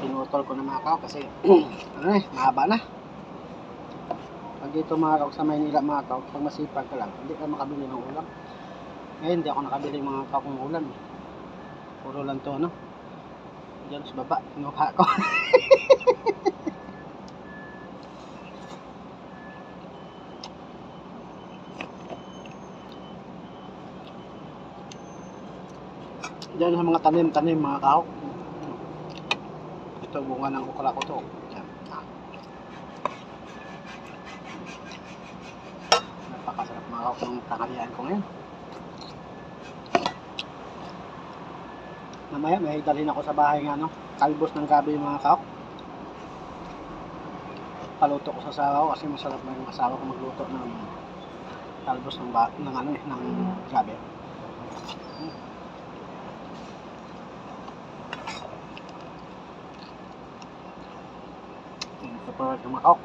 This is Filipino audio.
pinutol ko na mga kao kasi ano eh, mahaba na. Pag dito mga kao sa Maynila mga kao, pag masipag ka lang, hindi ka makabili ng ulam. Ngayon hindi ako nakabili mga kao ng ulam. Puro lang to ano. Diyan sa baba, kinuha ko. Diyan sa mga tanim-tanim mga kao. Ito bunga ng ukra ko to. Yan. Napakasarap mga kao ng tanghalian ko ngayon. Mamaya may dalhin ako sa bahay ng ano, kalbos ng gabi mga kao. Paluto ko sa asawa ko kasi masarap na yung asawa ko magluto ng kalbos ng ano eh, ng gabi. Ito pa mga kao.